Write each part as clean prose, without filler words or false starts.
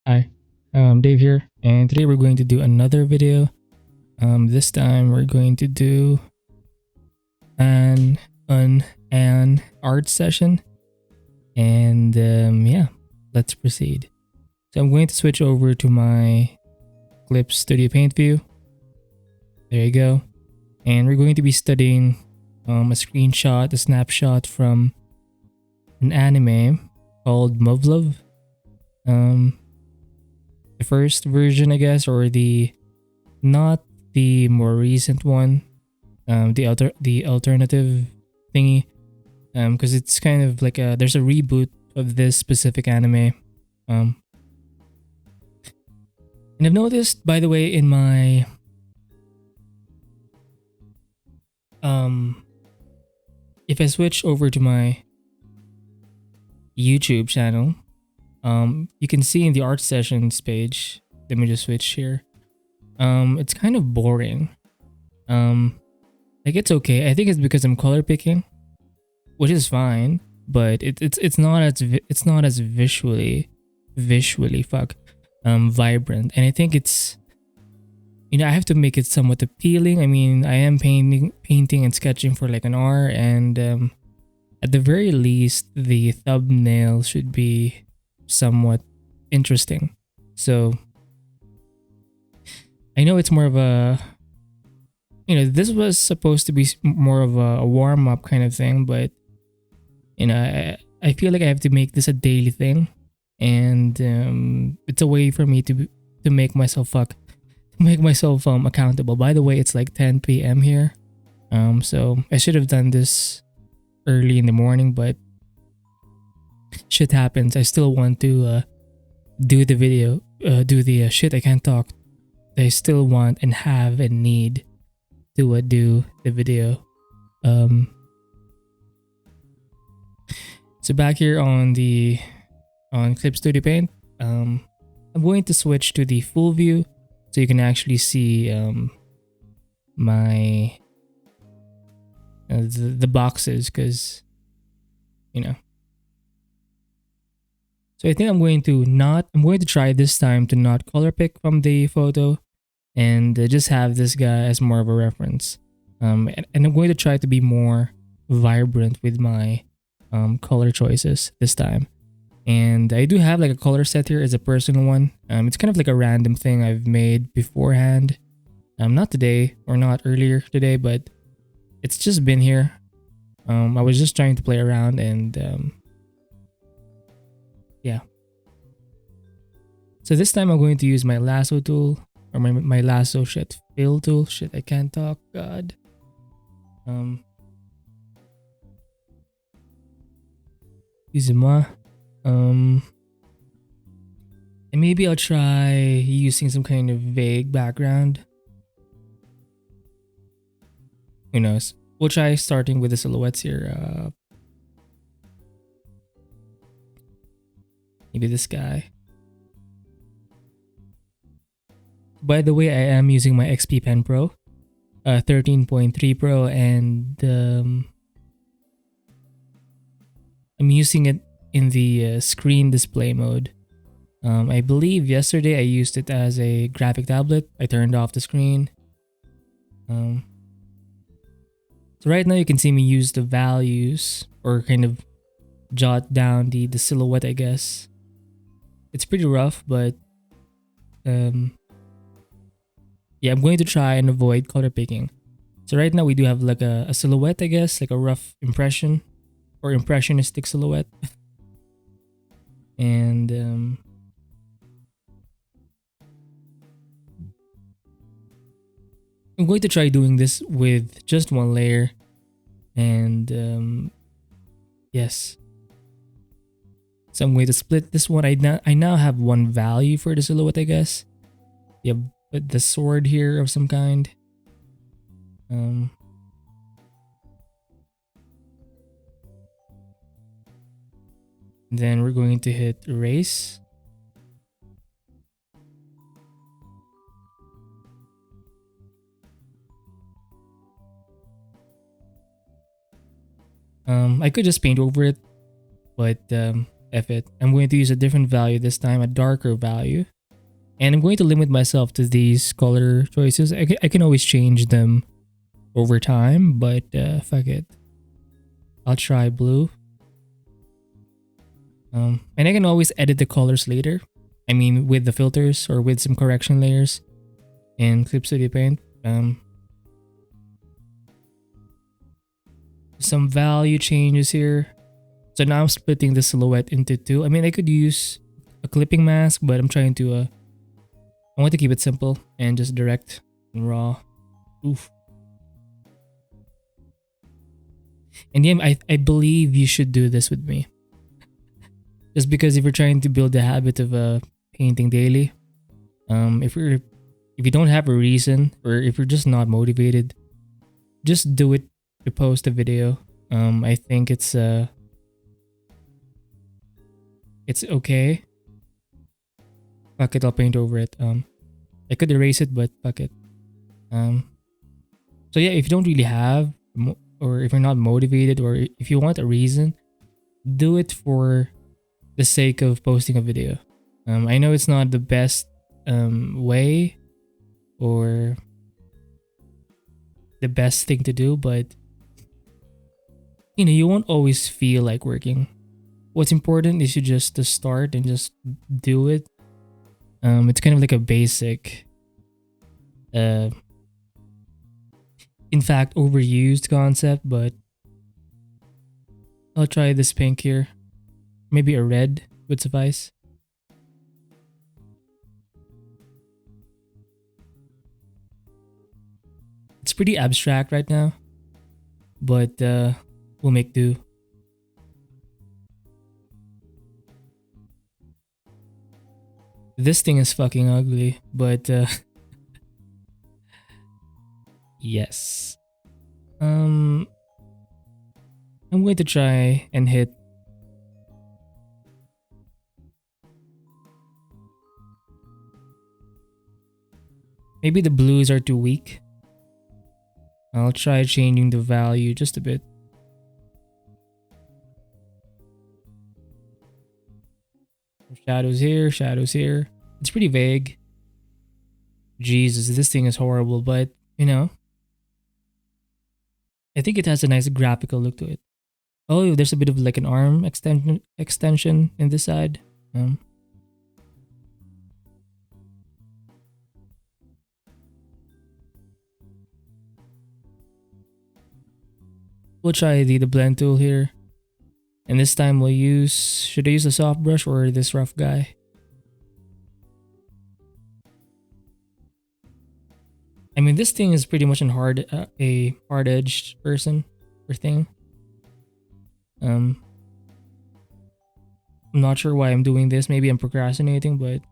Hi, Dave here, and today we're going to do another video. This time we're going to do an an art session, and yeah, let's proceed. So I'm going to switch over to my Clip Studio Paint view. There you go, and we're going to be studying a snapshot from an anime called Muv-Luv. The first version, I guess, or the not the more recent one, the alternative thingy, because it's kind of like there's a reboot of this specific anime, and I've noticed, by the way, in my if I switch over to my YouTube channel, you can see in the art sessions page. Let me just switch here. It's kind of boring. Like it's okay. I think it's because I'm color picking, which is fine, but it's not as it's not as visually vibrant. And I think it's, I have to make it somewhat appealing. I mean, I am painting and sketching for like an hour, and at the very least the thumbnail should be somewhat interesting. So I know it's more of a, this was supposed to be more of a warm up kind of thing, but I feel like I have to make this a daily thing, and it's a way for me to make myself accountable. By the way, it's like 10 p.m. here, so I should have done this early in the morning, but shit happens. I still want to do the video, do the shit. I can't talk. I still want and have and need to do the video. So back here on Clip Studio Paint, I'm going to switch to the full view so you can actually see my the boxes, because So I think I'm going to try this time to not color pick from the photo, and just have this guy as more of a reference. And I'm going to try to be more vibrant with my color choices this time. And I do have like a color set here as a personal one. It's kind of like a random thing I've made beforehand. Not today or not earlier today, but it's just been here. I was just trying to play around, and yeah. So this time I'm going to use my lasso tool, or my lasso fill tool. Shit, I can't talk. God. Excusez-moi. And maybe I'll try using some kind of vague background. Who knows? We'll try starting with the silhouettes here. Maybe this guy. By the way, I am using my XP Pen Pro, 13.3 Pro, and I'm using it in the screen display mode. I believe yesterday I used it as a graphic tablet. I turned off the screen. So right now you can see me use the values, or kind of jot down the silhouette, I guess. It's pretty rough, but yeah, I'm going to try and avoid color picking. So right now we do have like a silhouette, I guess, like a rough impression or impressionistic silhouette. And I'm going to try doing this with just one layer. And yes. So I'm going to split this one. I now have one value for the silhouette, I guess. Yeah, but the sword here of some kind. Then we're going to hit erase. I could just paint over it, but F it. I'm going to use a different value this time, a darker value. And I'm going to limit myself to these color choices. I can always change them over time, but fuck it. I'll try blue. And I can always edit the colors later. I mean, with the filters or with some correction layers in Clip Studio Paint. Some value changes here. So now I'm splitting the silhouette into two. I mean, I could use a clipping mask, but I'm trying to I want to keep it simple and just direct and raw. Oof. And yeah, I believe you should do this with me. Just because if you're trying to build the habit of painting daily, if you don't have a reason or if you're just not motivated, just do it to post a video. I think it's okay. Fuck it, I'll paint over it. I could erase it, but fuck it. So yeah, if you don't really have, or if you're not motivated, or if you want a reason, do it for the sake of posting a video. I know it's not the best way or the best thing to do, but you know, you won't always feel like working. What's important is you just to start and just do it. It's kind of like a basic, in fact, overused concept, but I'll try this pink here. Maybe a red would suffice. It's pretty abstract right now, but we'll make do. This thing is fucking ugly, but yes. I'm going to try and hit maybe the blues are too weak. I'll try changing the value just a bit. Shadows here, shadows here. It's pretty vague. Jesus, this thing is horrible, but you know, I think it has a nice graphical look to it. Oh, there's a bit of like an arm extension in this side. We'll try the blend tool here. And this time we'll use, should I use a soft brush or this rough guy? I mean, this thing is pretty much a hard-edged person or thing. I'm not sure why I'm doing this. Maybe I'm procrastinating, but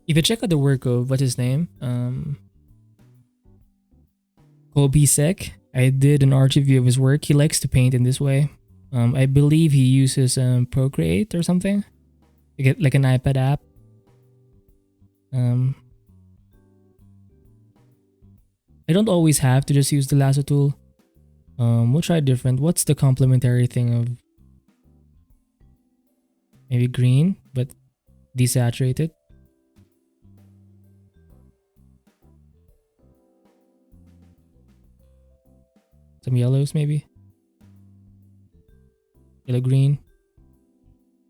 if you check out the work of what's his name, Kobe Sek, I did an art review of his work. He likes to paint in this way. I believe he uses Procreate or something. You get like an iPad app. I don't always have to just use the lasso tool. We'll try different. What's the complementary thing of maybe green, but desaturated? Some yellows maybe. Yellow green.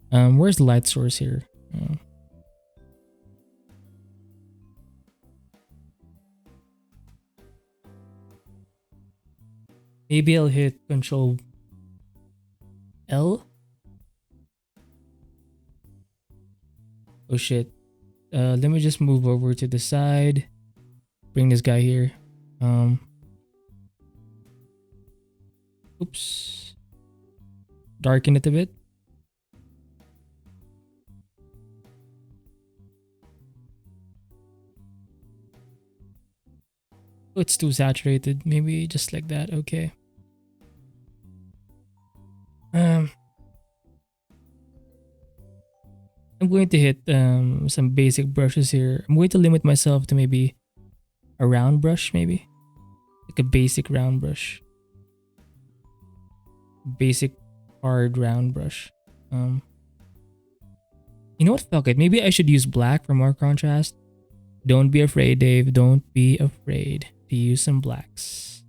Where's the light source here? Maybe I'll hit Control L. Oh shit. Let me just move over to the side. Bring this guy here. Oops. Darken it a bit. Oh, it's too saturated. Maybe just like that. Okay. I'm going to hit some basic brushes here. I'm going to limit myself to maybe a round brush, maybe. Like a basic round brush. basic hard round brush. Um, you know what? Fuck it. Maybe I should use black for more contrast. Don't be afraid, Dave. Don't be afraid to use some blacks.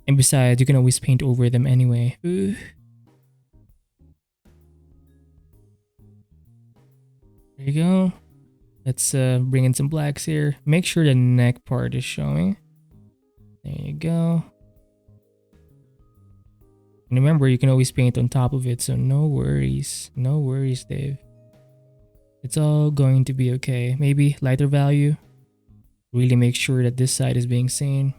And besides, you can always paint over them anyway. Ooh. There you go. Let's bring in some blacks here. Make sure the neck part is showing. There you go. And remember, you can always paint on top of it, so no worries. No worries, Dave. It's all going to be okay. Maybe lighter value. Really make sure that this side is being seen.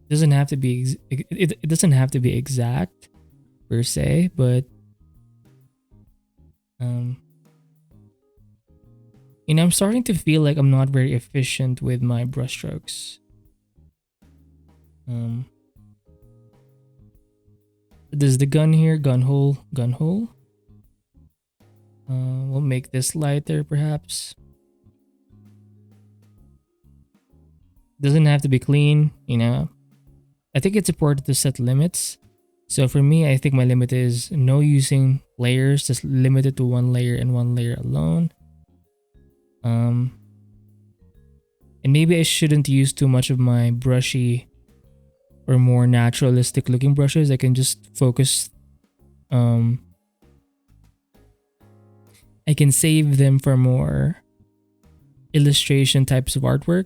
Doesn't have to be it doesn't have to be exact per se, but you know, I'm starting to feel like I'm not very efficient with my brushstrokes. There's the gun here, gun hole. We'll make this lighter perhaps. Doesn't have to be clean, you know. I think it's important to set limits. So for me, I think my limit is no using layers, just limit it to one layer and one layer alone. And maybe I shouldn't use too much of my brushy or more naturalistic looking brushes. I can just focus. I can save them for more illustration types of artwork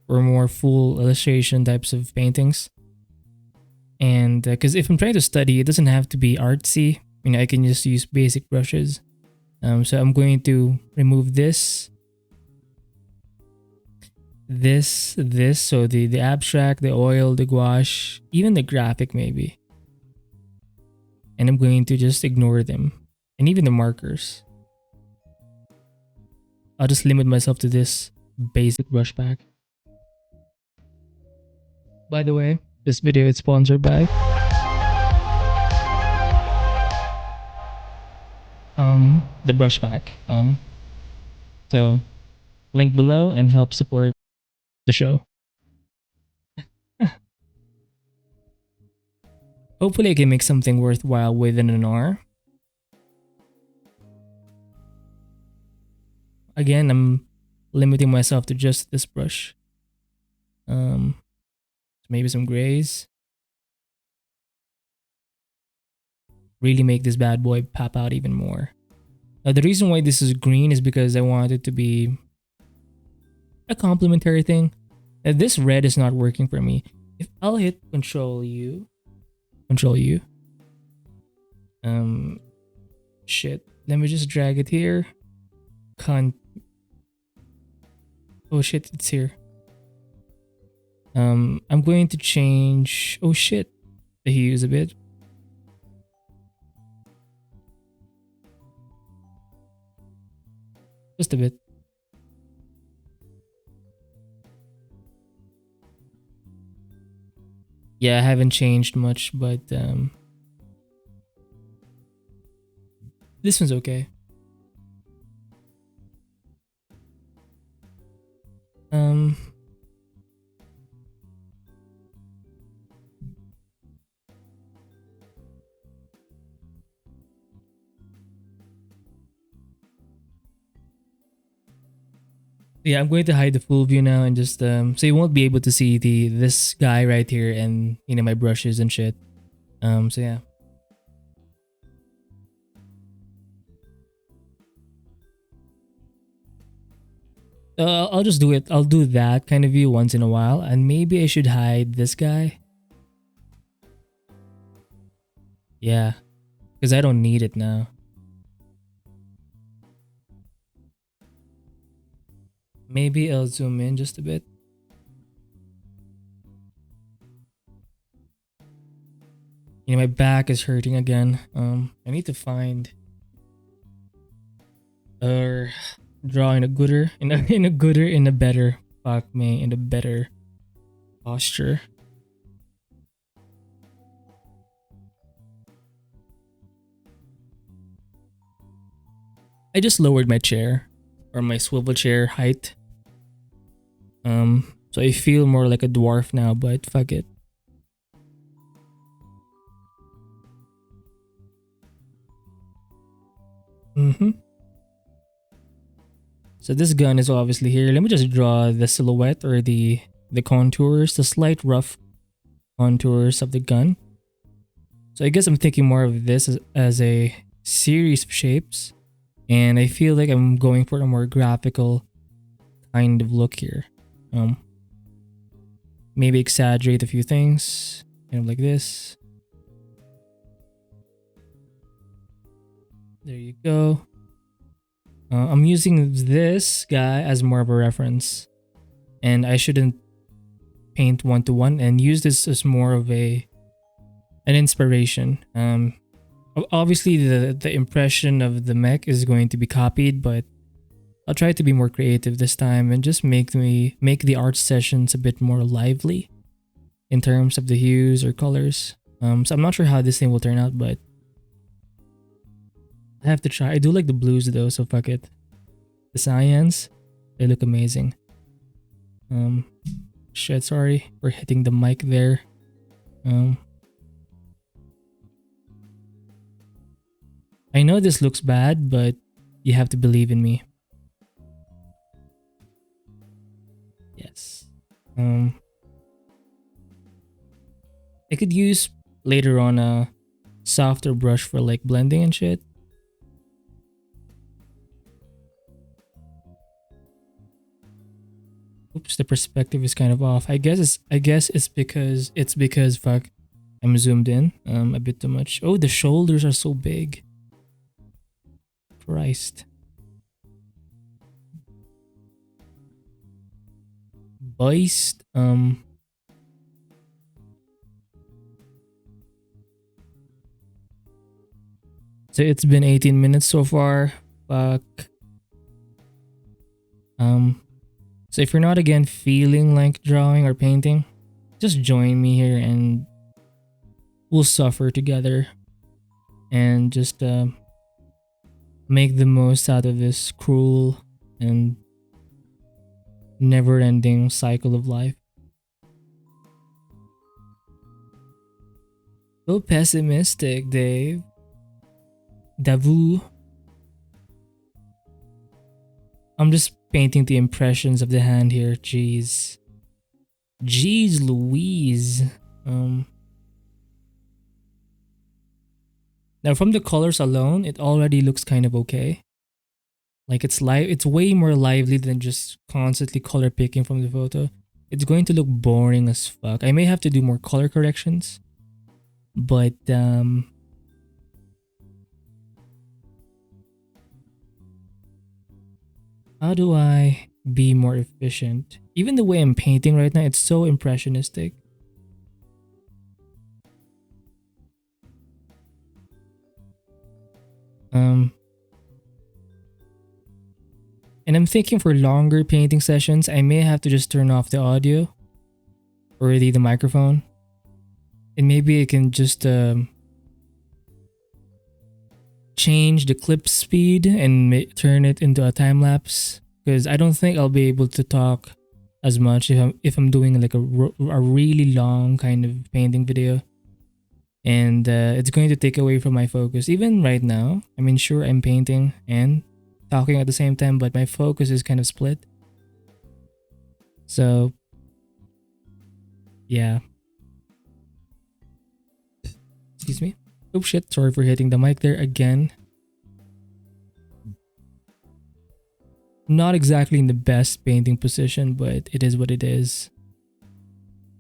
or more full illustration types of paintings. And because if I'm trying to study, it doesn't have to be artsy. You know, I can just use basic brushes. So I'm going to remove this. So the abstract, the oil, the gouache, even the graphic maybe. And I'm going to just ignore them. And even the markers. I'll just limit myself to this basic brush pack. By the way, this video is sponsored by the brush pack. So link below and help support the show. Hopefully I can make something worthwhile within an hour. Again, I'm limiting myself to just this brush. Maybe some grays. Really make this bad boy pop out even more. Now the reason why this is green is because I want it to be a complementary thing. This red is not working for me. If I'll hit Control U. Shit. Let me just drag it here. Oh shit, it's here. I'm going to change. Oh shit, the hues a bit. Just a bit. Yeah, I haven't changed much, but this one's okay. Yeah, I'm going to hide the full view now and just so you won't be able to see this guy right here and you know my brushes and shit. So yeah. I'll just do it. I'll do that kind of view once in a while, and maybe I should hide this guy. Yeah, because I don't need it now. Maybe I'll zoom in just a bit. You know, my back is hurting again. I need to find or draw in a gooder, in a better posture. I just lowered my chair or my swivel chair height. So I feel more like a dwarf now, but fuck it. Mm-hmm. So this gun is obviously here. Let me just draw the silhouette or the contours, the slight rough contours of the gun. So I guess I'm thinking more of this as a series of shapes. And I feel like I'm going for a more graphical kind of look here. Maybe exaggerate a few things, kind of like this. There you go. I'm using this guy as more of a reference, and I shouldn't paint one to one and use this as more of an inspiration. Obviously the impression of the mech is going to be copied, but I'll try to be more creative this time and just make the art sessions a bit more lively in terms of the hues or colors. So I'm not sure how this thing will turn out, but I have to try. I do like the blues though, so fuck it. The cyans, they look amazing. Shit, sorry for hitting the mic there. I know this looks bad, but you have to believe in me. Yes. I could use later on a softer brush for like blending and shit. Oops, the perspective is kind of off. I guess it's because fuck, I'm zoomed in a bit too much. Oh, the shoulders are so big. Christ. Beist. So it's been 18 minutes so far. Fuck. So if you're not again feeling like drawing or painting, just join me here and we'll suffer together and just make the most out of this cruel and never-ending cycle of life. So pessimistic, Dave. Davu. I'm just painting the impressions of the hand here. Jeez. Jeez Louise. Now from the colors alone, it already looks kind of okay. Like it's way more lively than just constantly color picking from the photo. It's going to look boring as fuck. I may have to do more color corrections. But how do I be more efficient? Even the way I'm painting right now, it's so impressionistic. And I'm thinking for longer painting sessions, I may have to just turn off the audio or the microphone. And maybe I can just change the clip speed and turn it into a time lapse, because I don't think I'll be able to talk as much if I'm doing like a really long kind of painting video, and it's going to take away from my focus. Even right now, I mean, sure, I'm painting and talking at the same time, but my focus is kind of split. So yeah, excuse me. Oh shit, sorry for hitting the mic there again. Not exactly in the best painting position, but it is what it is.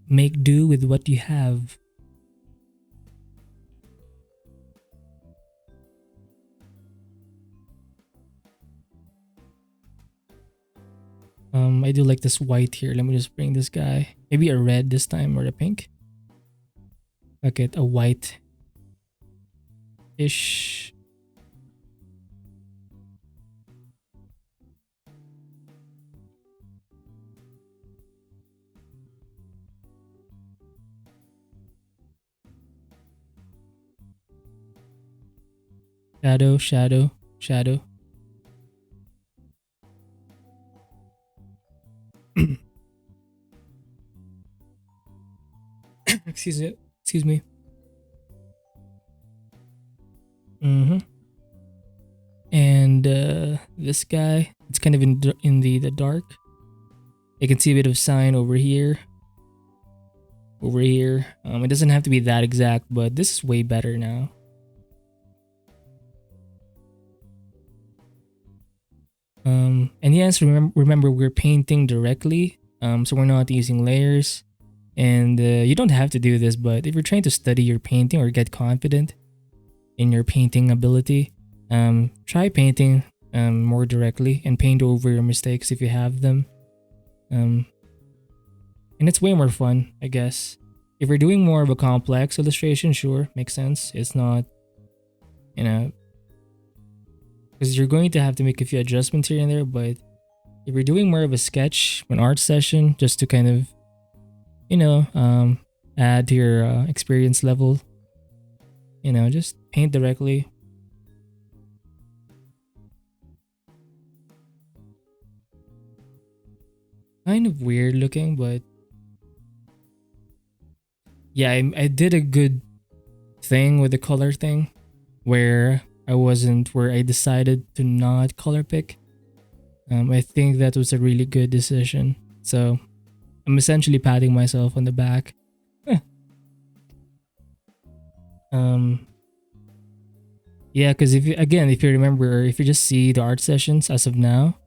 Make do with what you have. I do like this white here. Let me just bring this guy. Maybe a red this time or a pink. Okay, a white-ish. Shadow, shadow, shadow. Excuse it. Excuse me. Mm-hmm. And this guy, it's kind of in the dark. You can see a bit of sign over here. Over here. It doesn't have to be that exact, but this is way better now. And yes, remember we're painting directly, so we're not using layers. And you don't have to do this, but if you're trying to study your painting or get confident in your painting ability, try painting more directly and paint over your mistakes if you have them. And it's way more fun, I guess. If you're doing more of a complex illustration, sure, makes sense. It's not, you know, because you're going to have to make a few adjustments here and there, but if you're doing more of a sketch, an art session, just to kind of, add to your experience level, just paint directly. Kind of weird looking, but yeah, I did a good thing with the color thing where I decided to not color pick. I think that was a really good decision. So I'm essentially patting myself on the back. Yeah, because if you remember, if you just see the art sessions as of now,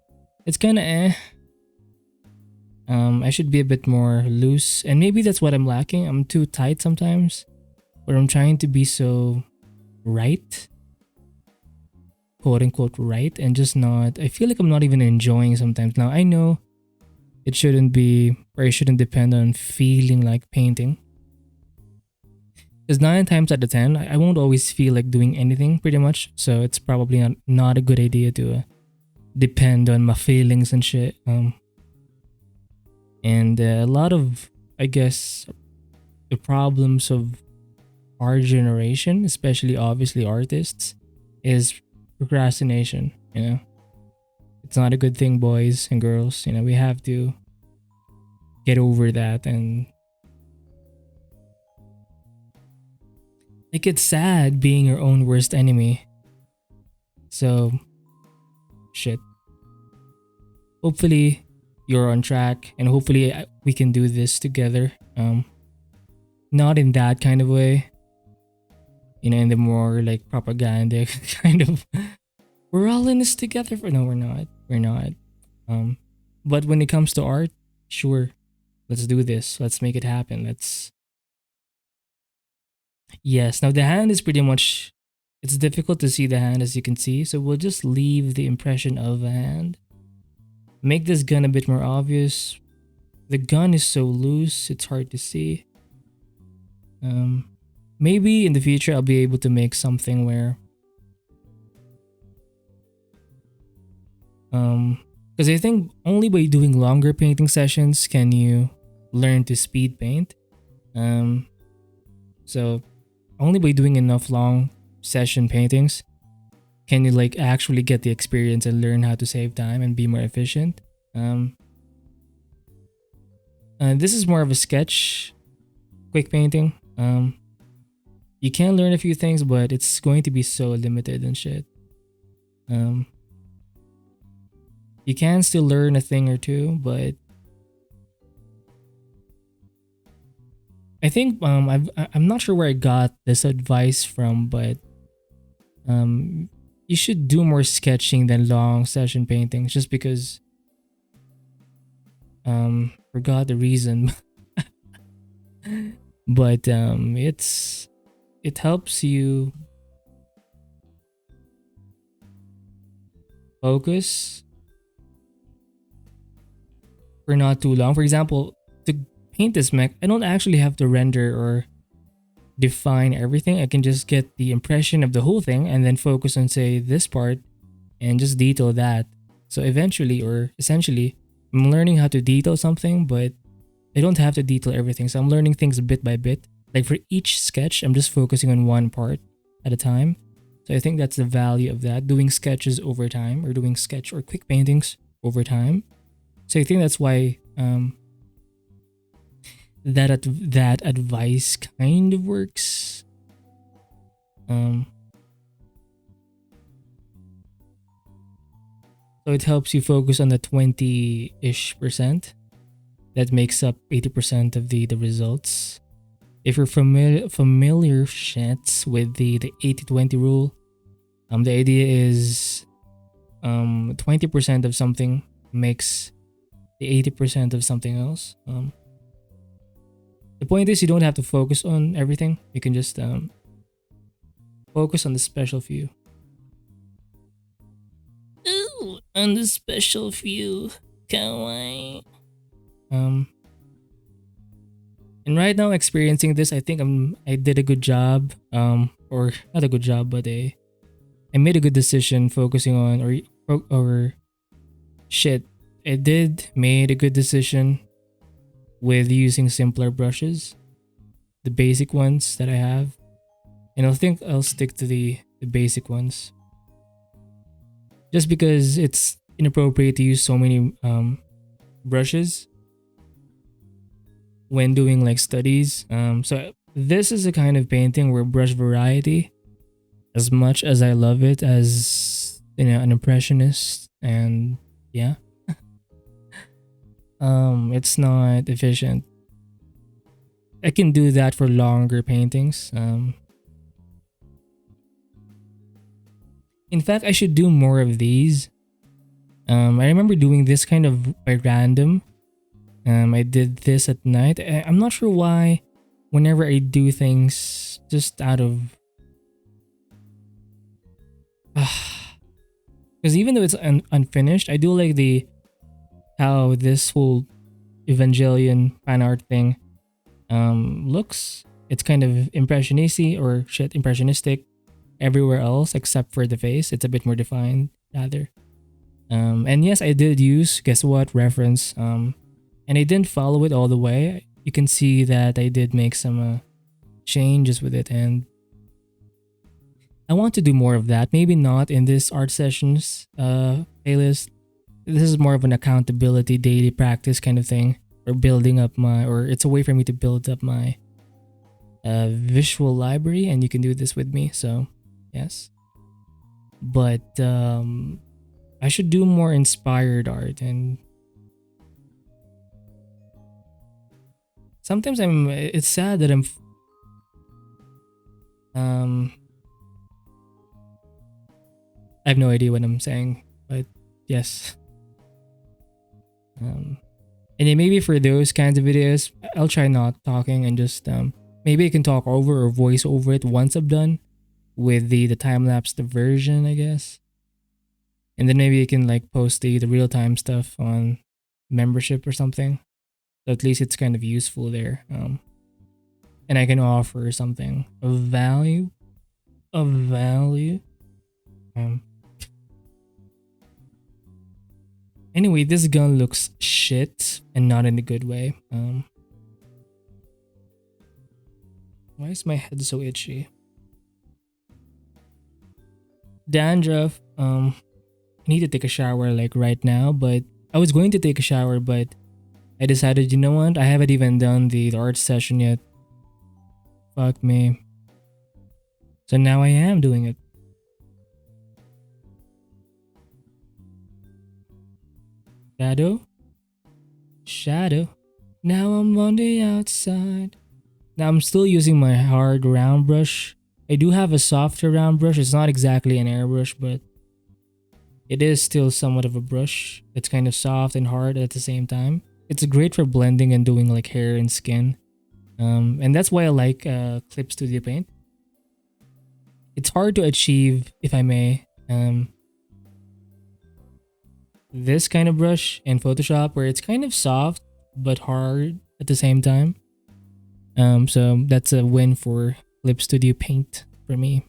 it's kind of I should be a bit more loose, and maybe that's what I'm lacking. I'm too tight sometimes, where I'm trying to be so right, quote unquote right, and just not. I feel like I'm not even enjoying sometimes. Now I know it shouldn't be, or it shouldn't depend on feeling like painting. Because 9 times out of 10, I won't always feel like doing anything pretty much. So it's probably not a good idea to depend on my feelings and shit. And a lot of, I guess, the problems of our generation, especially obviously artists, is procrastination. It's not a good thing, boys and girls. We have to get over that. And like, it's sad being your own worst enemy. So shit, hopefully you're on track, and hopefully we can do this together. Not in that kind of way, in the more like propaganda kind of, we're all in this together. No, we're not. But when it comes to art, sure, let's do this, let's make it happen. Yes, now the hand is pretty much, it's difficult to see the hand, as you can see, so we'll just leave the impression of a hand. Make this gun a bit more obvious. The gun is so loose, it's hard to see. Maybe in the future I'll be able to make something where because I think only by doing longer painting sessions can you learn to speed paint. So only by doing enough long session paintings can you like actually get the experience and learn how to save time and be more efficient. This is more of a sketch, quick painting. You can learn a few things, but it's going to be so limited and shit. You can still learn a thing or two, but I think I'm not sure where I got this advice from, but you should do more sketching than long session paintings, just because forgot the reason. But it helps you focus for not too long. For example, to paint this mech, I don't actually have to render or define everything. I can just get the impression of the whole thing and then focus on, say, this part and just detail that. So eventually, or essentially, I'm learning how to detail something, but I don't have to detail everything. So I'm learning things bit by bit. Like for each sketch, I'm just focusing on one part at a time. So I think that's the value of that, doing sketches over time, or doing sketch or quick paintings over time. So I think that's why that advice kind of works. Um, so it helps you focus on the 20-ish% that makes up 80% of the results. If you're familiar shits with the 80-20 rule, the idea is 20% of something makes the 80% of something else. The point is you don't have to focus on everything. You can just focus on the special few. Ooh, on the special few. Kawaii. And right now experiencing this, I think I did a good job. Or not a good job, but I made a good decision focusing on or shit. I did made a good decision with using simpler brushes, the basic ones that I have, and I think I'll stick to the basic ones. Just because it's inappropriate to use so many brushes when doing like studies. So this is a kind of painting where brush variety, as much as I love it as an impressionist, and yeah, it's not efficient. I can do that for longer paintings. In fact, I should do more of these. I remember doing this kind of by random. I did this at night. I'm not sure why. Whenever I do things just out of, because even though it's unfinished, I do like the how this whole Evangelion fan art thing looks. It's kind of impressionistic everywhere else except for the face. It's a bit more defined rather. And yes, I did use, guess what, reference. And I didn't follow it all the way. You can see that I did make some changes with it, and I want to do more of that. Maybe not in this art sessions playlist. This is more of an accountability daily practice kind of thing, or it's a way for me to build up my visual library, and you can do this with me. So yes, but I should do more inspired art, and sometimes it's sad that I have no idea what I'm saying, but yes. And then maybe for those kinds of videos, I'll try not talking and just maybe I can talk over or voice over it once I'm done with the time-lapse version, I guess. And then maybe I can like post the real-time stuff on membership or something. So at least it's kind of useful there. And I can offer something of value. Of value. Anyway, this gun looks shit and not in a good way. Why is my head so itchy? Dandruff. I need to take a shower like right now, but I was going to take a shower, but I decided, you know what? I haven't even done the art session yet. Fuck me. So now I am doing it. Shadow? Shadow. Now I'm on the outside. Now I'm still using my hard round brush. I do have a softer round brush. It's not exactly an airbrush, but it is still somewhat of a brush. It's kind of soft and hard at the same time. It's great for blending and doing like hair and skin. And that's why I like Clip Studio Paint. It's hard to achieve, if I may, this kind of brush in Photoshop where it's kind of soft but hard at the same time. So that's a win for Clip Studio Paint for me.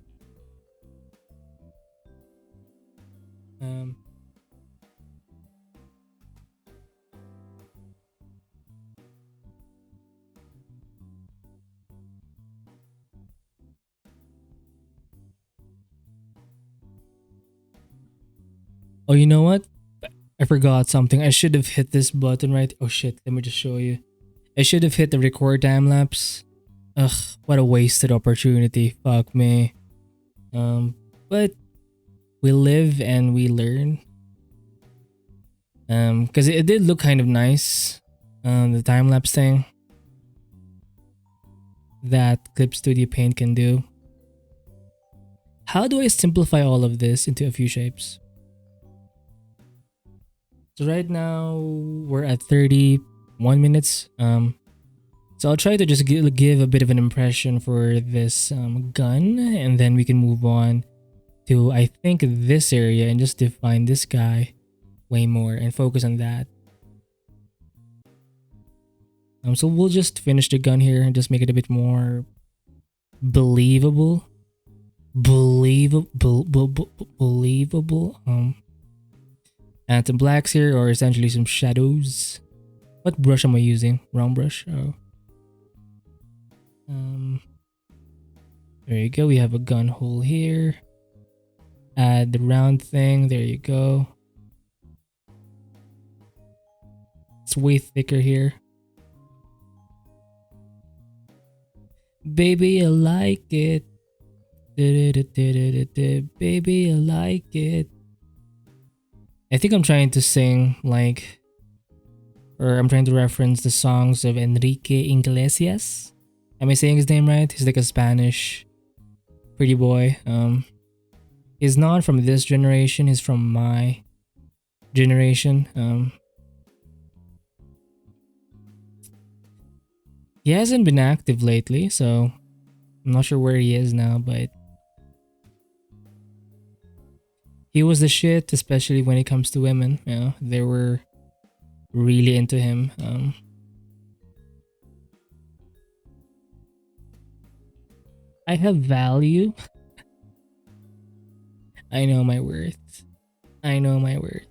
Oh, you know what? I forgot something. I should have hit this button right. Oh shit, let me just show you. I should have hit the record time lapse. Ugh, what a wasted opportunity. Fuck me. But we live and we learn. Because it did look kind of nice. The time lapse thing that Clip Studio Paint can do. How do I simplify all of this into a few shapes? So right now we're at 31 minutes. So I'll try to just give a bit of an impression for this gun, and then we can move on to, I think, this area and just define this guy way more and focus on that. So we'll just finish the gun here and just make it a bit more believable. Believable. Add some blacks here, or essentially some shadows. What brush am I using? Round brush. Oh. There you go. We have a gun hole here. Add the round thing. There you go. It's way thicker here. Baby, I like it. Baby, I like it. I think I'm trying to sing like, or I'm trying to reference the songs of Enrique Iglesias. Am I saying his name right? He's like a Spanish pretty boy. He's not from this generation. He's from my generation. He hasn't been active lately, so I'm not sure where he is now, but he was the shit, especially when it comes to women. You know, they were really into him. I have value. I know my worth. I know my worth.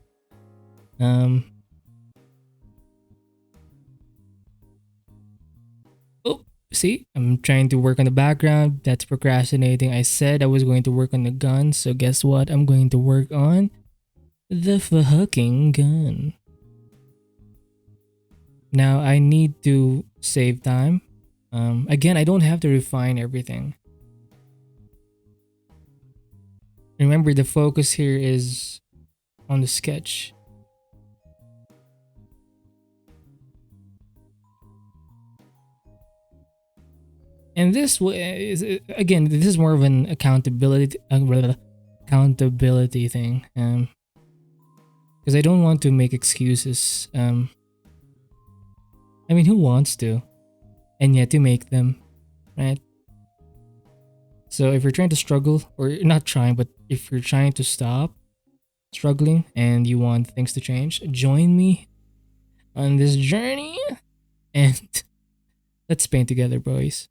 Oh, see, I'm trying to work on the background. That's procrastinating. I said I was going to work on the gun, so guess what? I'm going to work on the fucking gun. Now I need to save time. Again, I don't have to refine everything. Remember, the focus here is on the sketch. And this is, again, this is more of an accountability thing. Because I don't want to make excuses. I mean, who wants to? And yet to make them, right? So if you're trying to struggle, or not trying, but if you're trying to stop struggling and you want things to change, join me on this journey and let's paint together, boys.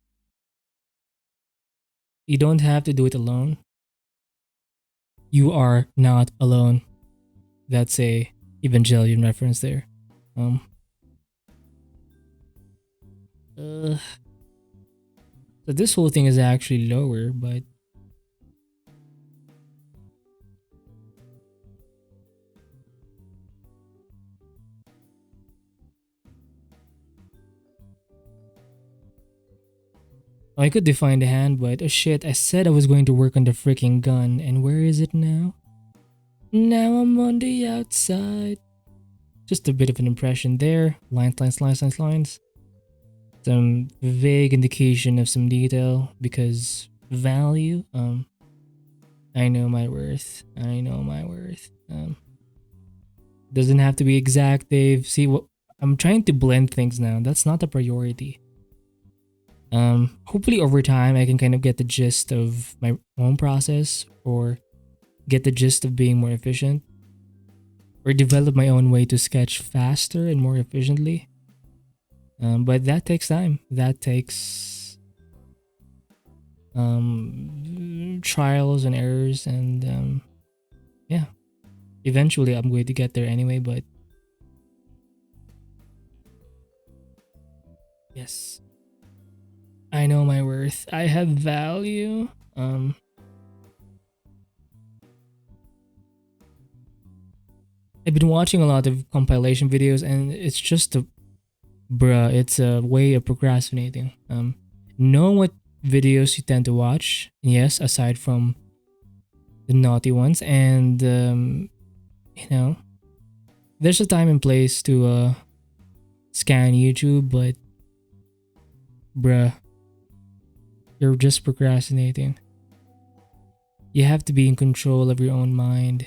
You don't have to do it alone. You are not alone. That's a Evangelion reference there. So this whole thing is actually lower, but I could define the hand, but oh shit, I said I was going to work on the freaking gun, and where is it now? Now I'm on the outside. Just a bit of an impression there. Lines. Some vague indication of some detail, because value. I know my worth. I know my worth. Doesn't have to be exact, Dave. See, what I'm trying to blend things now. That's not a priority. Hopefully over time I can kind of get the gist of my own process, or get the gist of being more efficient, or develop my own way to sketch faster and more efficiently. But that takes time. That takes trials and errors, and yeah, eventually I'm going to get there anyway. But yes, I know my worth. I have value. I've been watching a lot of compilation videos, and it's just Bruh, it's a way of procrastinating. Know what videos you tend to watch. Yes, aside from the naughty ones, and you know, there's a time and place to scan YouTube, but bruh, you're just procrastinating. You have to be in control of your own mind,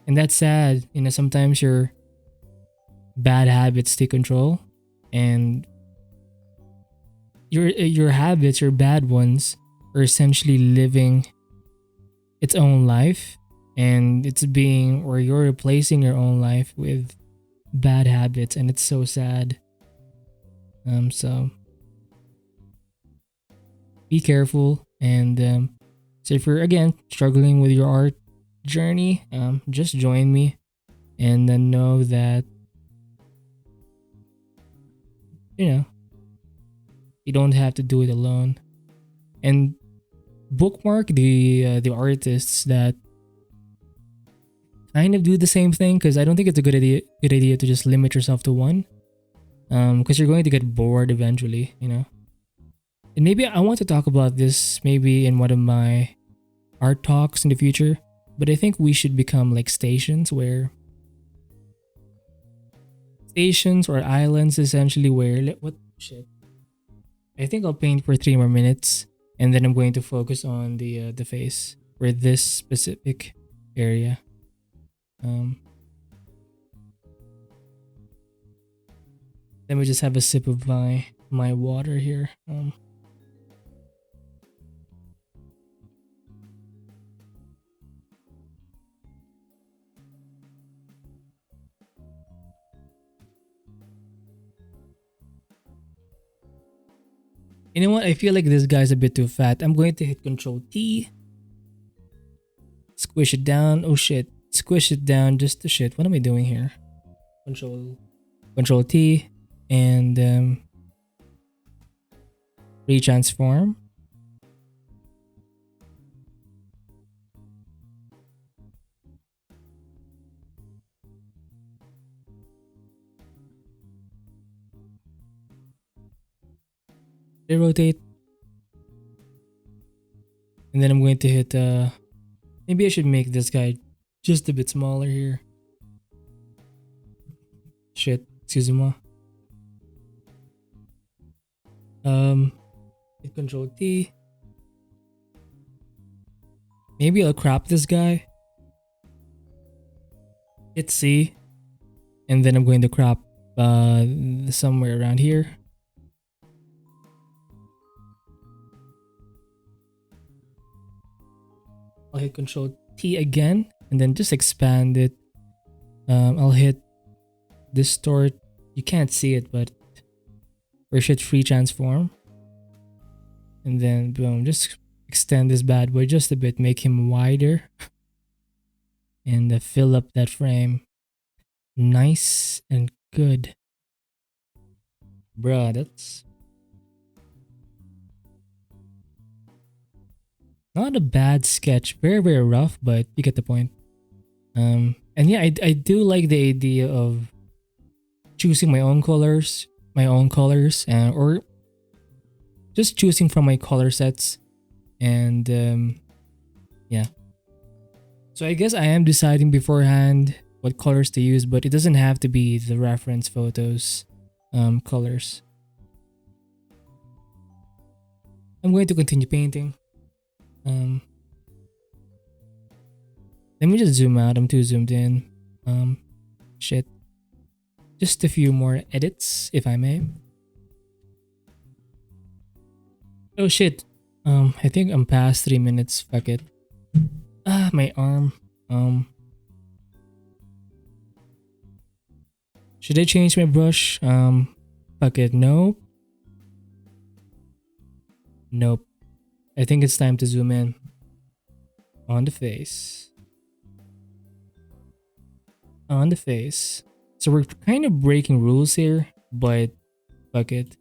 and that's sad. You know, sometimes your bad habits take control, and your habits, your bad ones, are essentially living its own life, and it's being or you're replacing your own life with bad habits, and it's so sad. So be careful, and so if you're again struggling with your art journey, just join me, and then know that you know you don't have to do it alone, and bookmark the artists that kind of do the same thing, because I don't think it's a good idea to just limit yourself to one, because you're going to get bored eventually, you know. And maybe I want to talk about this maybe in one of my art talks in the future, but I think we should become like stations or islands essentially, where what shit. I think I'll paint for 3 more minutes, and then I'm going to focus on the face for this specific area. Um, Let me just have a sip of my water here. You know what? I feel like this guy's a bit too fat. I'm going to hit Control T. Squish it down. Oh shit. Squish it down just to shit. What am I doing here? Control T, and retransform. Rotate, and then I'm going to hit maybe I should make this guy just a bit smaller here. Shit, excuse me. Hit Control T. Maybe I'll crop this guy. Hit C, and then I'm going to crop somewhere around here. I'll hit Control T again, and then just expand it. I'll hit distort. You can't see it, but we should free transform, and then boom, just extend this bad boy just a bit, make him wider, and fill up that frame. Nice and good, bruh. That's not a bad sketch. Very rough, but you get the point. And yeah, I do like the idea of choosing my own colors, or just choosing from my color sets, and yeah. So I guess I am deciding beforehand what colors to use, but it doesn't have to be the reference photos colors. I'm going to continue painting. Let me just zoom out. I'm too zoomed in. Shit. Just a few more edits, if I may. Oh shit. I think I'm past 3 minutes. Fuck it. My arm. Should I change my brush? Fuck it. Nope. Nope. I think it's time to zoom in on the face. On the face. So we're kind of breaking rules here, but fuck it.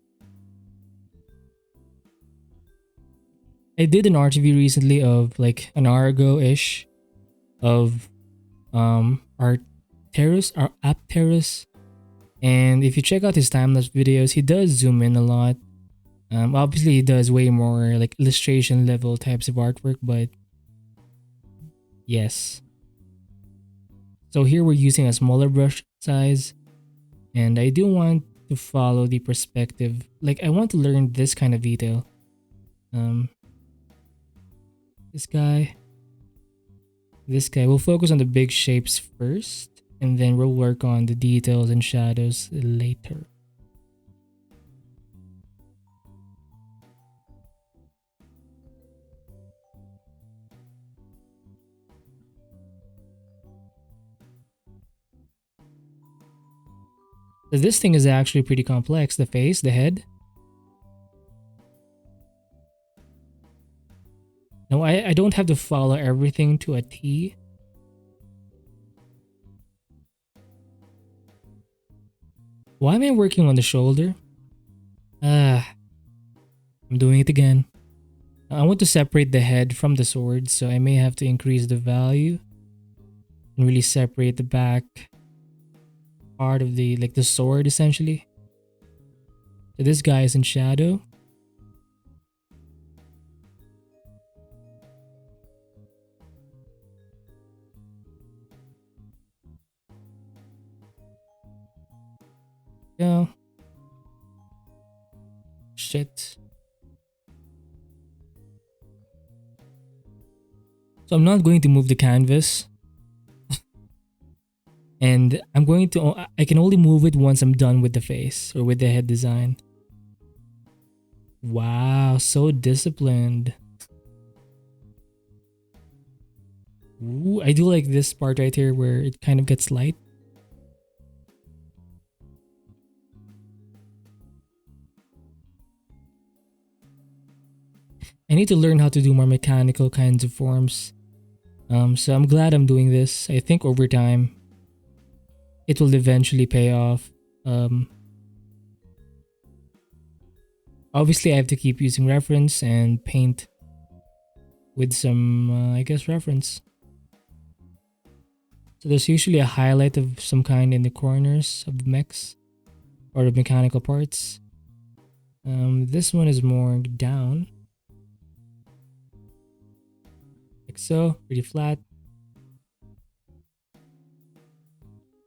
I did an art review recently of like an hour ago-ish of Arcturus or Apterus. And if you check out his time-lapse videos, he does zoom in a lot. Obviously he does way more like illustration level types of artwork, but yes. So here we're using a smaller brush size, and I do want to follow the perspective. Like I want to learn this kind of detail. Um, this guy, this guy. We'll focus on the big shapes first, and then we'll work on the details and shadows later. So this thing is actually pretty complex. The face, the head. No, I don't have to follow everything to a T. Why am I working on the shoulder? Ah, I'm doing it again. I want to separate the head from the sword, so I may have to increase the value and really separate the back part of the like the sword essentially. So this guy is in shadow. Yeah. Shit. So I'm not going to move the canvas. And I'm going to, I can only move it once I'm done with the face or with the head design. Wow, so disciplined. Ooh, I do like this part right here where it kind of gets light. I need to learn how to do more mechanical kinds of forms. So I'm glad I'm doing this. I think over time, it will eventually pay off. Obviously, I have to keep using reference and paint with some, I guess, reference. So there's usually a highlight of some kind in the corners of the mechs or the mechanical parts. This one is more down. Like so, pretty flat.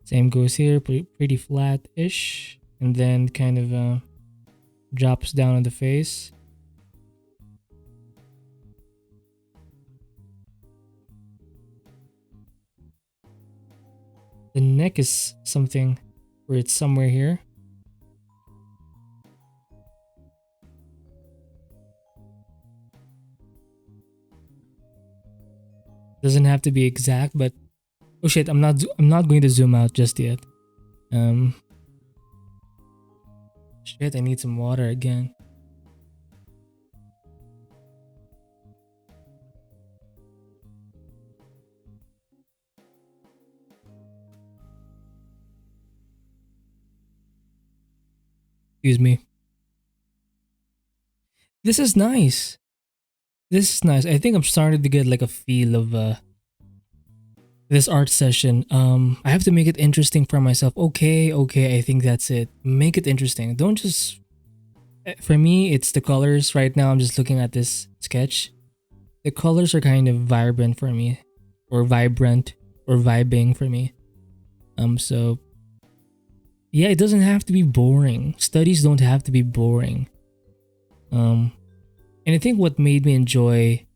Same goes here, pretty flat-ish. And then kind of drops down on the face. The neck is something where it's somewhere here. Doesn't have to be exact, but oh shit, I'm not going to zoom out just yet. Shit, I need some water again. Excuse me. This is nice. This is nice. I think I'm starting to get like a feel of this art session. I have to make it interesting for myself. Okay, I think that's it. Make it interesting. Don't just for me, it's the colors. Right now I'm just looking at this sketch. The colors are kind of vibrant for me, or vibrant, or vibing for me. So yeah, it doesn't have to be boring. Studies don't have to be boring. And I think what made me enjoy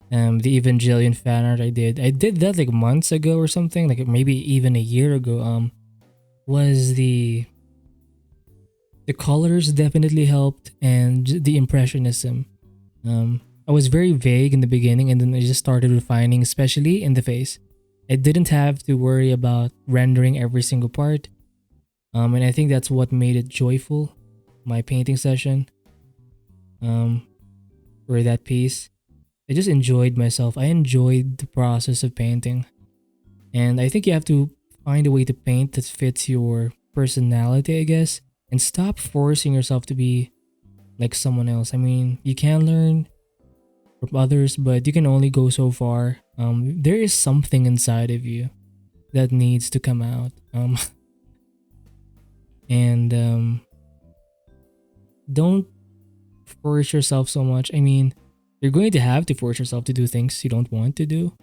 the Evangelion fan art I did that like months ago or something, like maybe even a year ago, was the colors definitely helped, and the impressionism. I was very vague in the beginning, and then I just started refining, especially in the face. I didn't have to worry about rendering every single part. And I think that's what made it joyful, my painting session. For that piece, I just enjoyed myself. I enjoyed the process of painting. And I think you have to find a way to paint that fits your personality, I guess, and stop forcing yourself to be like someone else. I mean, you can learn from others, but you can only go so far. There is something inside of you that needs to come out. And don't force yourself so much. I mean, you're going to have to force yourself to do things you don't want to do.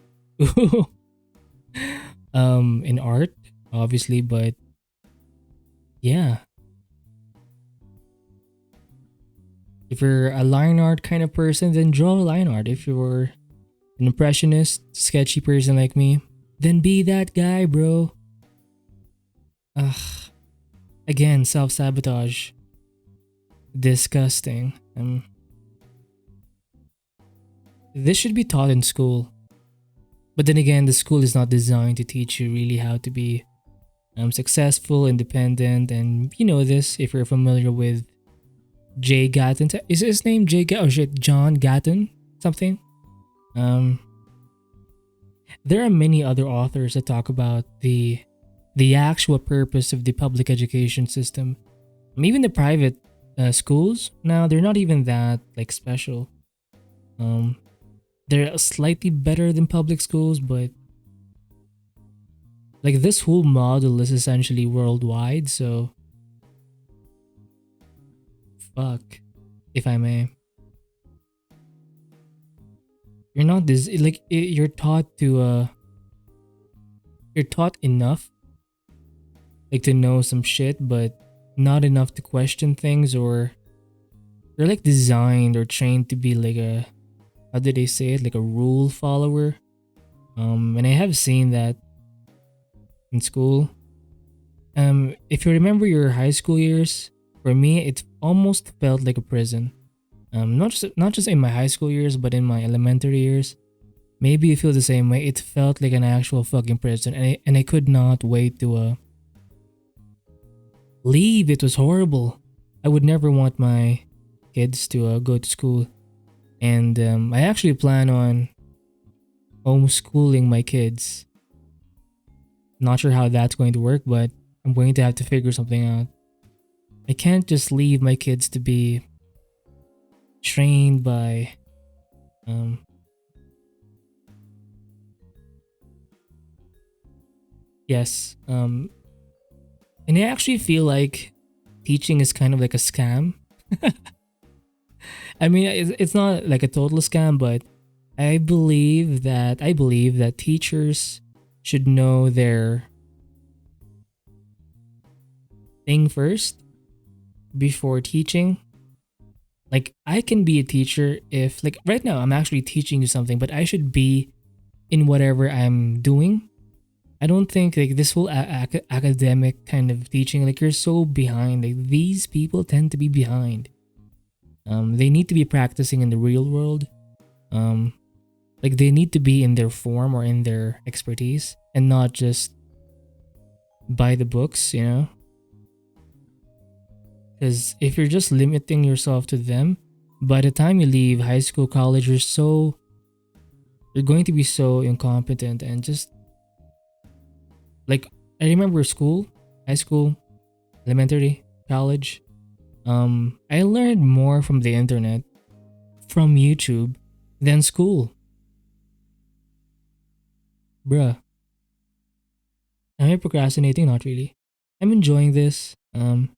In art, obviously, but yeah. If you're a line art kind of person, then draw line art. If you're an impressionist, sketchy person like me, then be that guy, bro. Ugh. Again, self sabotage. Disgusting. This should be taught in school. But then again, the school is not designed to teach you really how to be successful, independent, and you know this if you're familiar with Jay Gatton. Is his name Jay Gatton? Oh shit, John Gatton? Something? Um, there are many other authors that talk about the actual purpose of the public education system. Even the private schools now, they're not even that like special. Um, they're slightly better than public schools, but like this whole model is essentially worldwide. So fuck, if I may. You're not this like you're taught enough like to know some shit, but not enough to question things, or you're like designed or trained to be like a, how did they say it, like a rule follower. And I have seen that in school. If you remember your high school years, for me it almost felt like a prison. Not just in my high school years, but in my elementary years. Maybe you feel the same way. It felt like an actual fucking prison, and I could not wait to leave. It was horrible. I would never want my kids to go to school, and I actually plan on homeschooling my kids. Not sure how that's going to work, but I'm going to have to figure something out. I can't just leave my kids to be trained by um yes and I actually feel like teaching is kind of like a scam. I mean, it's not like a total scam, but I believe that teachers should know their thing first before teaching. Like I can be a teacher if like right now I'm actually teaching you something, but I should be in whatever I'm doing. I don't think like this whole academic kind of teaching, like you're so behind. Like these people tend to be behind. They need to be practicing in the real world. Um, like they need to be in their form or in their expertise, and not just by the books, you know. Because if you're just limiting yourself to them, by the time you leave high school, college, you're going to be so incompetent and just like I remember school, high school, elementary, college. I learned more from the internet, from YouTube, than school. Bruh. Am I procrastinating? Not really. I'm enjoying this. I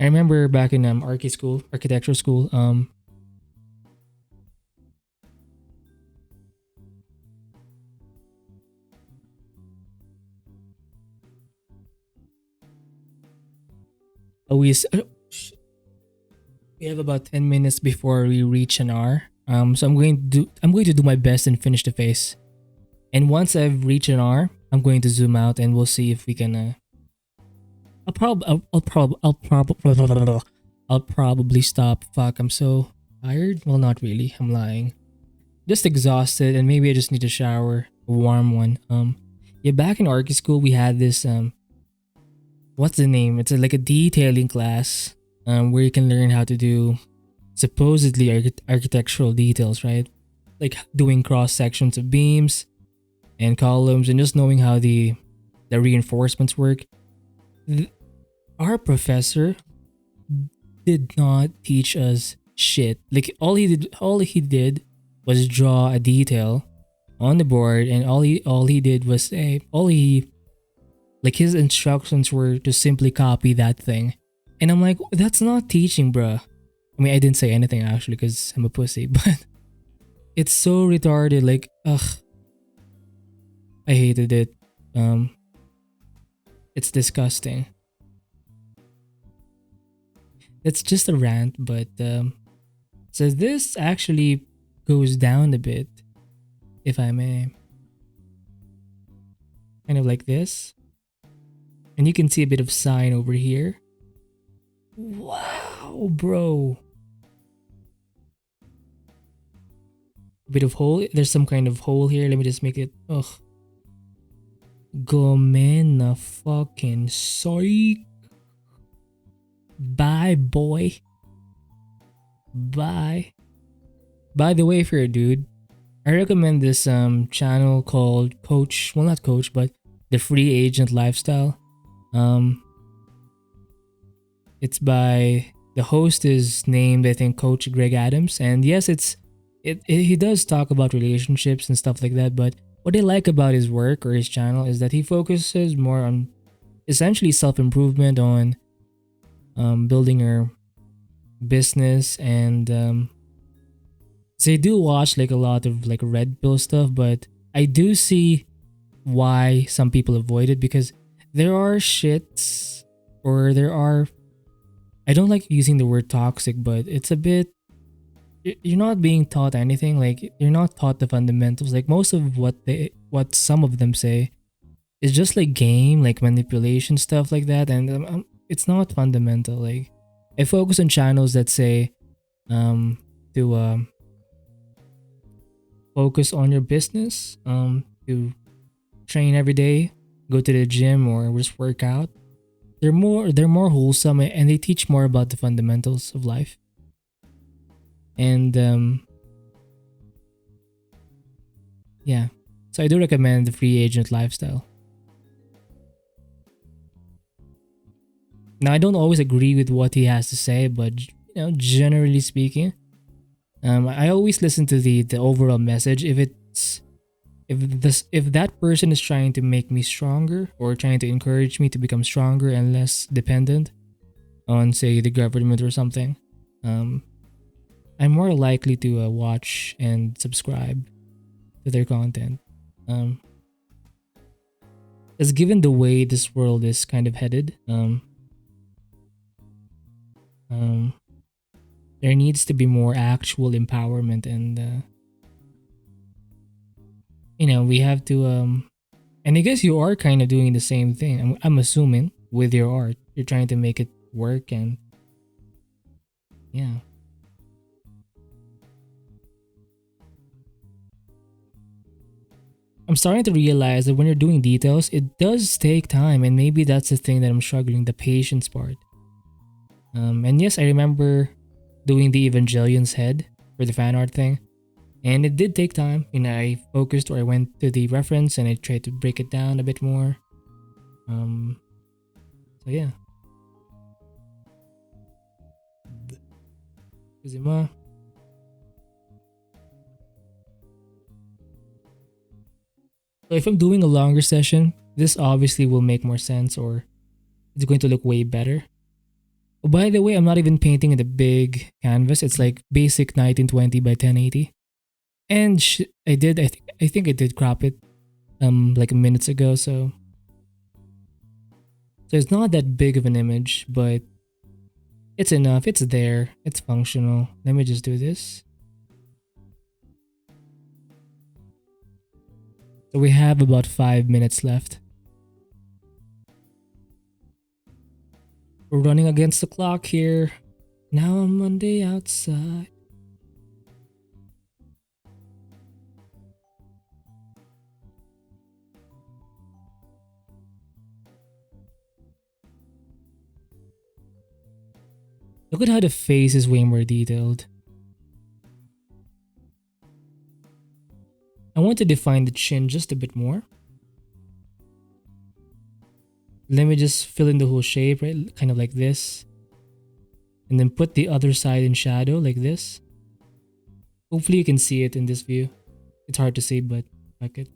remember back in architecture school. We we have about 10 minutes before we reach an hour. So I'm going to do my best and finish the face. And once I've reached an hour, I'm going to zoom out and we'll see if we can. I'll probably stop. Fuck, I'm so tired. Well, not really. I'm lying. Just exhausted, and maybe I just need a shower, a warm one. Yeah, back in archi school, we had this what's the name? It's like a detailing class, where you can learn how to do supposedly architectural details, right? Like doing cross sections of beams and columns, and just knowing how the reinforcements work. Th- our professor did not teach us shit. Like all he did was draw a detail on the board, and all he did was say all he Like his instructions were to simply copy that thing. And I'm like, that's not teaching, bruh. I mean, I didn't say anything actually because I'm a pussy, but it's so retarded. Like, ugh, I hated it. Um, it's disgusting. It's just a rant, but so this actually goes down a bit, if I may. Kind of like this. And you can see a bit of sign over here. Wow, bro. A bit of hole. There's some kind of hole here. Let me just make it. Ugh. Gomena fucking psych. Bye, boy. Bye. By the way, if you're a dude, I recommend this channel called Coach. Well, not Coach, but the Free Agent Lifestyle. Um, it's by the host is named I think Coach Greg Adams, and yes, he does talk about relationships and stuff like that. But what I like about his work or his channel is that he focuses more on essentially self improvement, on building your business, and so I do watch like a lot of like red pill stuff, but I do see why some people avoid it because there are shits or there are I don't like using the word toxic, but it's a bit you're not being taught anything. Like you're not taught the fundamentals. Like most of what some of them say is just like game, like manipulation stuff like that, and it's not fundamental. Like I focus on channels that say um to focus on your business, to train every day, go to the gym or just work out. They're more wholesome and they teach more about the fundamentals of life. And yeah. So I do recommend the free agent lifestyle. Now I don't always agree with what he has to say, but generally speaking, I always listen to the overall message. If that person is trying to make me stronger or trying to encourage me to become stronger and less dependent on say the government or something, um, I'm more likely to watch and subscribe to their content. Um, as given the way this world is kind of headed, um, there needs to be more actual empowerment, and we have to and I guess you are kind of doing the same thing. I'm assuming with your art, you're trying to make it work, and yeah. I'm starting to realize that when you're doing details, it does take time, and maybe that's the thing that I'm struggling, the patience part. And yes, I remember doing the Evangelion's head for the fan art thing, and it did take time. I focused or I went to the reference and I tried to break it down a bit more. Um, so yeah. Kuzima. So if I'm doing a longer session, this obviously will make more sense or it's going to look way better. Oh, by the way, I'm not even painting in the big canvas. It's like basic 1920 by 1080. And I think I did crop it like minutes ago, so it's not that big of an image, but it's enough. It's there. It's functional. Let me just do this. So we have about 5 minutes left. We're running against the clock here. Now I'm Monday outside. Look at how the face is way more detailed. I want to define the chin just a bit more. Let me just fill in the whole shape, right? Kind of like this. And then put the other side in shadow like this. Hopefully you can see it in this view. It's hard to see, but fuck it.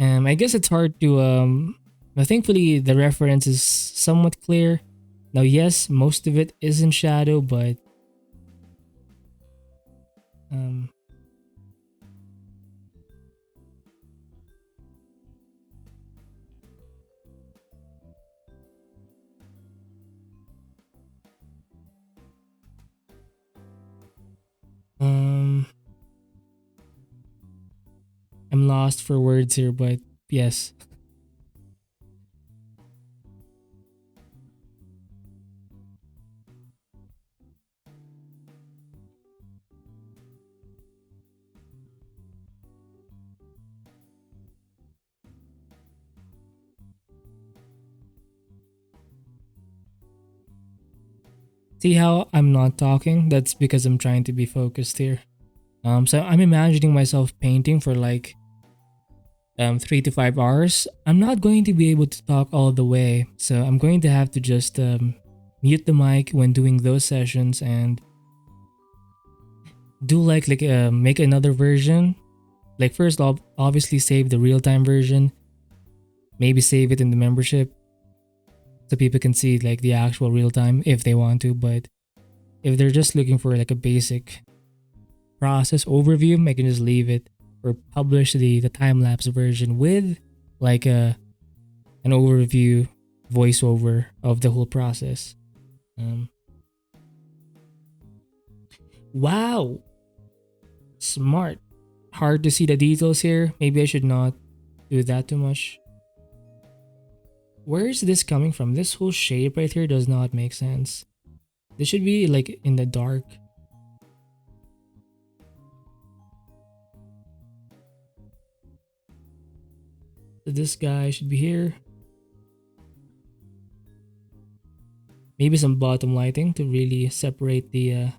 I guess it's hard to but thankfully the reference is somewhat clear. Now yes, most of it is in shadow, but um um I'm lost for words here, but yes. See how I'm not talking? That's because I'm trying to be focused here. So I'm imagining myself painting for like 3 to 5 hours. I'm not going to be able to talk all the way, so I'm going to have to just mute the mic when doing those sessions and do make another version. Like first, I'll obviously save the real time version. Maybe save it in the membership so people can see like the actual real time if they want to. But if they're just looking for like a basic process overview, I can just leave it or publish the time lapse version with like an overview voiceover of the whole process. Um, wow, smart. Hard to see the details here. Maybe I should not do that too much. Where is this coming from? This whole shape right here does not make sense. This should be like in the dark. So this guy should be here. Maybe some bottom lighting to really separate the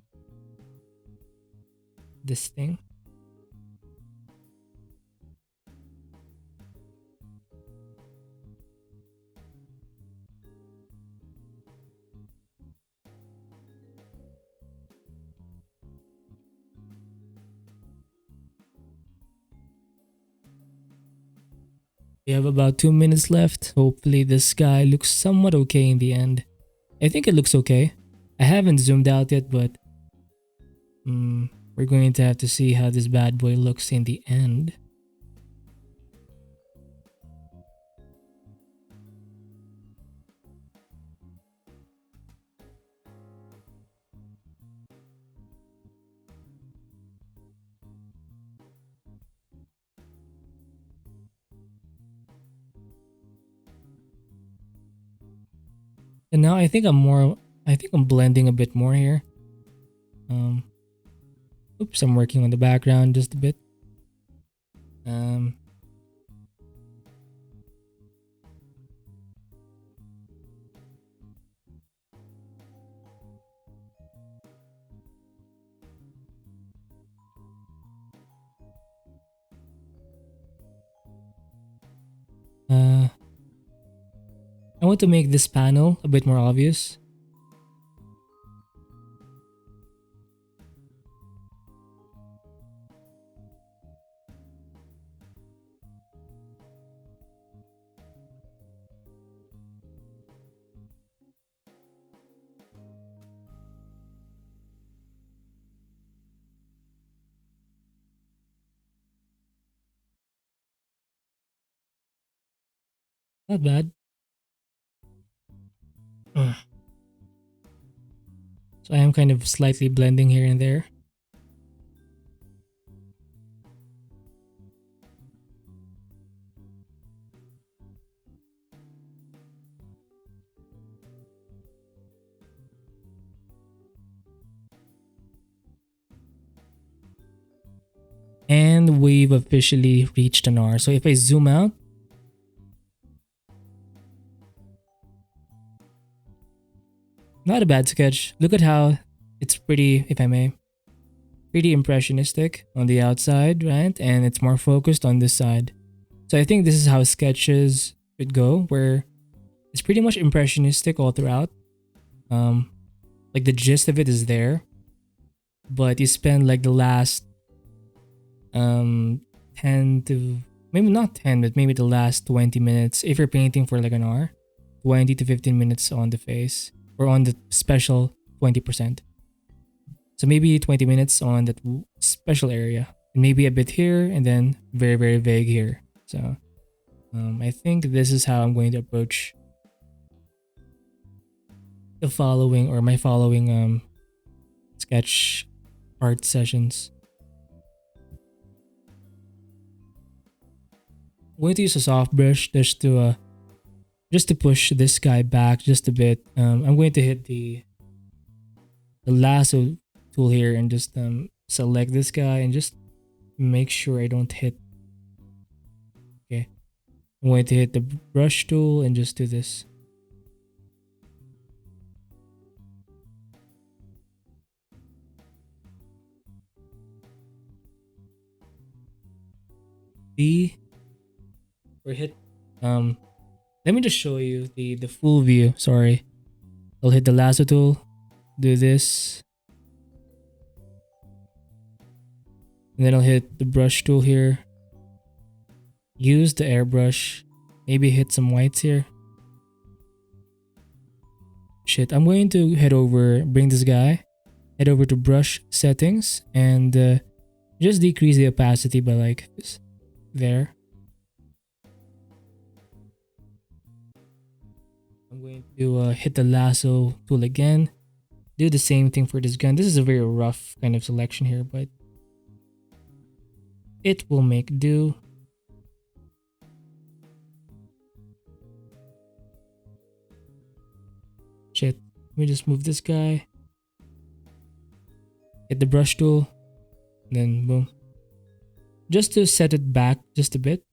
this thing. We have about 2 minutes left. Hopefully this guy looks somewhat okay in the end. I think it looks okay. I haven't zoomed out yet, but we're going to have to see how this bad boy looks in the end. And now I think I'm blending a bit more here. Um, oops, I'm working on the background just a bit. Um, uh, I want to make this panel a bit more obvious. Not bad. Ugh. So I am kind of slightly blending here and there. And we've officially reached an hour. So if I zoom out, not a bad sketch. Look at how it's pretty, if I may, pretty impressionistic on the outside, right? And it's more focused on this side. So I think this is how sketches should go, where it's pretty much impressionistic all throughout. Um, like the gist of it is there, but you spend like the last um 10 to maybe not 10, but maybe the last 20 minutes. If you're painting for like an hour, 20 to 15 minutes on the face or on the special 20%. So maybe 20 minutes on that special area, and maybe a bit here, and then very, very vague here. So I think this is how I'm going to approach the following or my following sketch art sessions. I'm going to use a soft brush just to push this guy back just a bit. I'm going to hit the lasso tool here and just select this guy and just make sure I don't hit. Okay, I'm going to hit the brush tool and just do this. Or hit let me just show you the full view. Sorry, I'll hit the lasso tool, do this, and then I'll hit the brush tool here, use the airbrush, maybe hit some whites here. Shit, I'm going to bring this guy, head over to brush settings, and just decrease the opacity by like this. There. I'm going to hit the lasso tool again. Do the same thing for this gun. This is a very rough kind of selection here, but it will make do. Shit. Let me just move this guy. Hit the brush tool. Then boom. Just to set it back just a bit.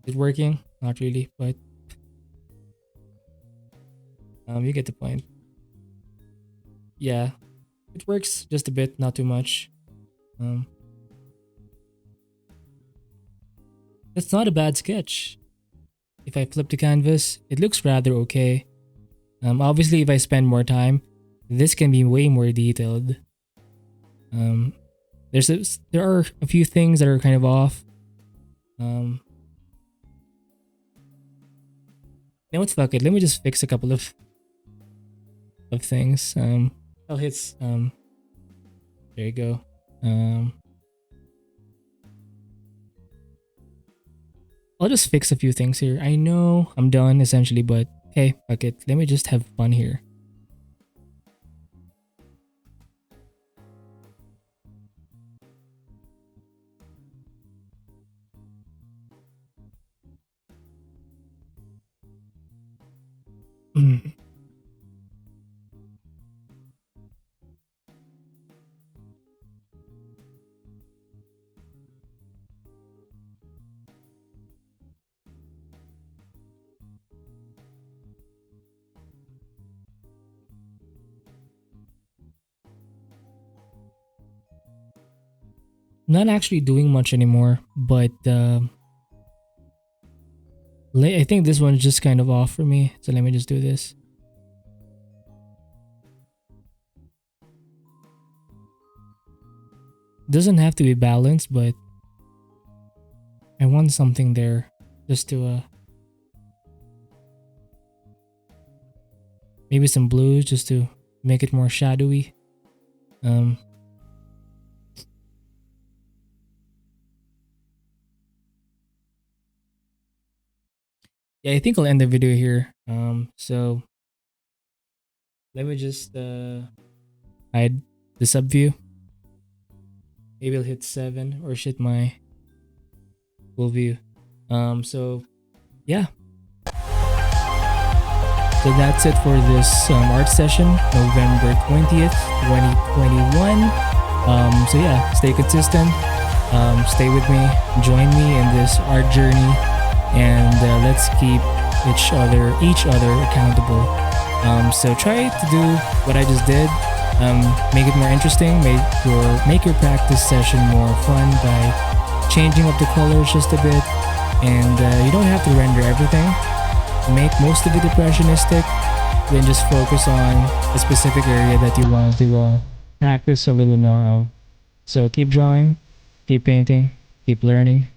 Is it working? Not really, but you get the point. Yeah, it works just a bit, not too much. That's not a bad sketch. If I flip the canvas, it looks rather okay. Obviously, if I spend more time, this can be way more detailed. There are a few things that are kind of off. You know what? Fuck it. Let me just fix a couple of things. I'll hit there you go. I'll just fix a few things here. I know I'm done essentially, but hey, fuck it. Let me just have fun here. Not actually doing much anymore, but I think this one's just kind of off for me. So let me just do this. Doesn't have to be balanced, but I want something there just to maybe some blues just to make it more shadowy. Yeah, I think I'll end the video here. So let me just hide the sub view. Maybe I'll hit 7 or shit my full view. So yeah. So that's it for this art session, November 20th, 2021. So yeah, stay consistent. Stay with me. Join me in this art journey. And let's keep each other accountable. So try to do what I just did. Make it more interesting. Make your practice session more fun by changing up the colors just a bit. And you don't have to render everything. Make most of it impressionistic. Then just focus on a specific area that you want to practice so we will know how. So keep drawing, keep painting, keep learning,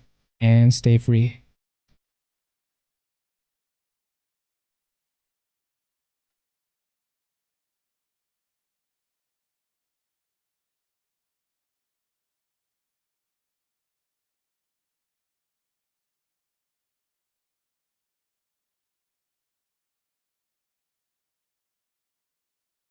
and stay free.